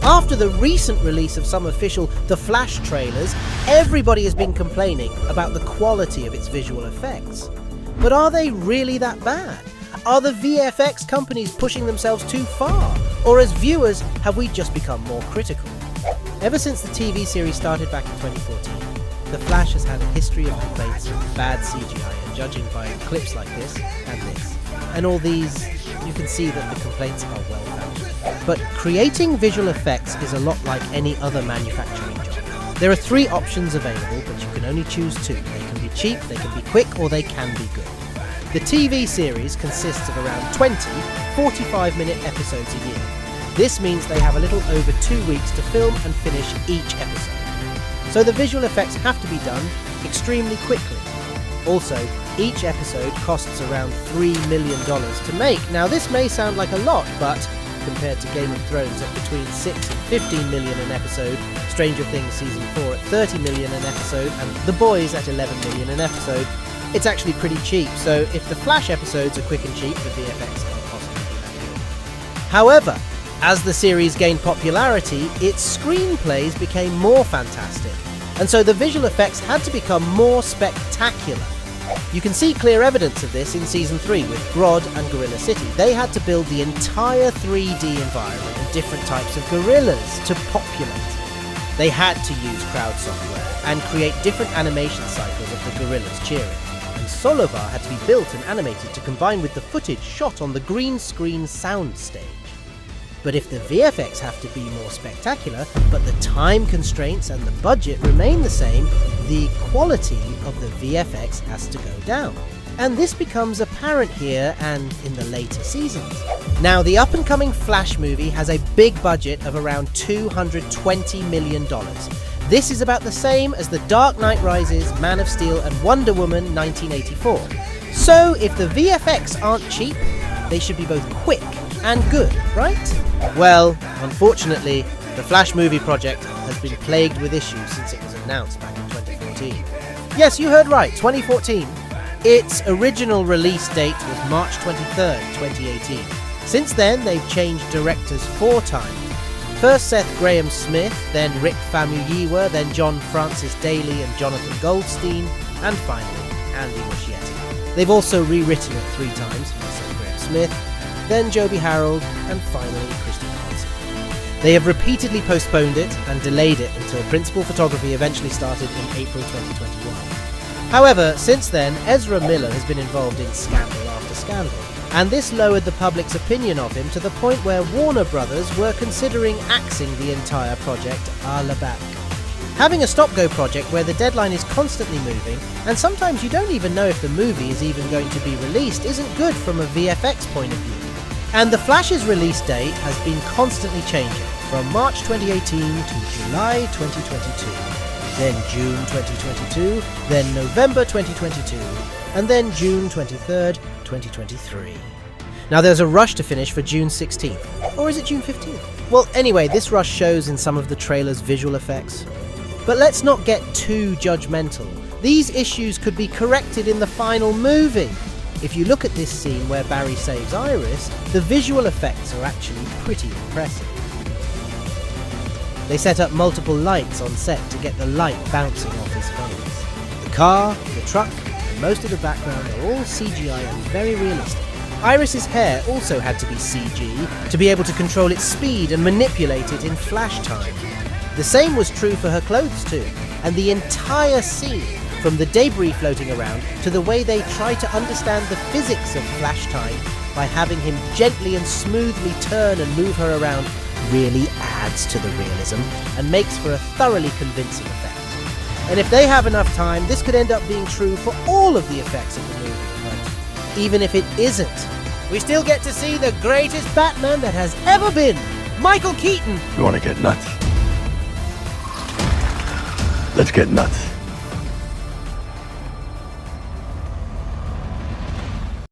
After the recent release of some official The Flash trailers, everybody has been complaining about the quality of its visual effects. But are they really that bad? Are the VFX companies pushing themselves too far? Or as viewers, have we just become more critical? Ever since the TV series started back in 2014, The Flash has had a history of complaints of bad CGI, and judging by clips like this and this, and all these, you can see that the complaints are well founded. But creating visual effects is a lot like any other manufacturing job. There are 3 options available, but you can only choose 2. They can be cheap, they can be quick, or they can be good. The TV series consists of around 20 45-minute episodes a year. This means they have a little over 2 weeks to film and finish each episode. So the visual effects have to be done extremely quickly. Also, each episode costs around $3 million to make. Now this may sound like a lot, but compared to Game of Thrones at between 6 and 15 million an episode, Stranger Things Season 4 at 30 million an episode, and The Boys at 11 million an episode, it's actually pretty cheap. So if the Flash episodes are quick and cheap, the VFX can't possibly be that good. However, as the series gained popularity, its screenplays became more fantastic, and so the visual effects had to become more spectacular. You can see clear evidence of this in Season 3 with Grodd and Gorilla City. They had to build the entire 3D environment and different types of gorillas to populate. They had to use crowd software and create different animation cycles of the gorillas cheering. And Solovar had to be built and animated to combine with the footage shot on the green screen soundstage. But if the VFX have to be more spectacular, but the time constraints and the budget remain the same, the quality of the VFX has to go down. And this becomes apparent here and in the later seasons. Now, the up-and-coming Flash movie has a big budget of around $220 million. This is about the same as The Dark Knight Rises, Man of Steel and Wonder Woman 1984. So if the VFX aren't cheap, they should be both quick and good, right? Well, unfortunately, the Flash movie project has been plagued with issues since it was announced back in 2014. Yes, you heard right, 2014. Its original release date was March 23rd, 2018. Since then, they've changed directors 4 times. First Seth Graham Smith, then Rick Famuyiwa, then John Francis Daly and Jonathan Goldstein, and finally, Andy Muschietti. They've also rewritten it 3 times, Seth Graham Smith, then Joby Harold, and finally Christian Hansen. They have repeatedly postponed it and delayed it until principal photography eventually started in April 2021. However, since then, Ezra Miller has been involved in scandal after scandal, and this lowered the public's opinion of him to the point where Warner Brothers were considering axing the entire project a la back. Having a stop-go project where the deadline is constantly moving, and sometimes you don't even know if the movie is even going to be released, isn't good from a VFX point of view. And The Flash's release date has been constantly changing, from March 2018 to July 2022, then June 2022, then November 2022, and then June 23rd, 2023. Now there's a rush to finish for June 16th, or is it June 15th? Well, anyway, this rush shows in some of the trailer's visual effects. But let's not get too judgmental. These issues could be corrected in the final movie. If you look at this scene where Barry saves Iris, the visual effects are actually pretty impressive. They set up multiple lights on set to get the light bouncing off his face. The car, the truck, and most of the background are all CGI and very realistic. Iris's hair also had to be CG to be able to control its speed and manipulate it in flash time. The same was true for her clothes too, and the entire scene, from the debris floating around to the way they try to understand the physics of flash time by having him gently and smoothly turn and move her around, really adds to the realism and makes for a thoroughly convincing effect. And if they have enough time, this could end up being true for all of the effects of the movie. But even if it isn't, we still get to see the greatest Batman that has ever been, Michael Keaton. You want to get nuts? Let's get nuts.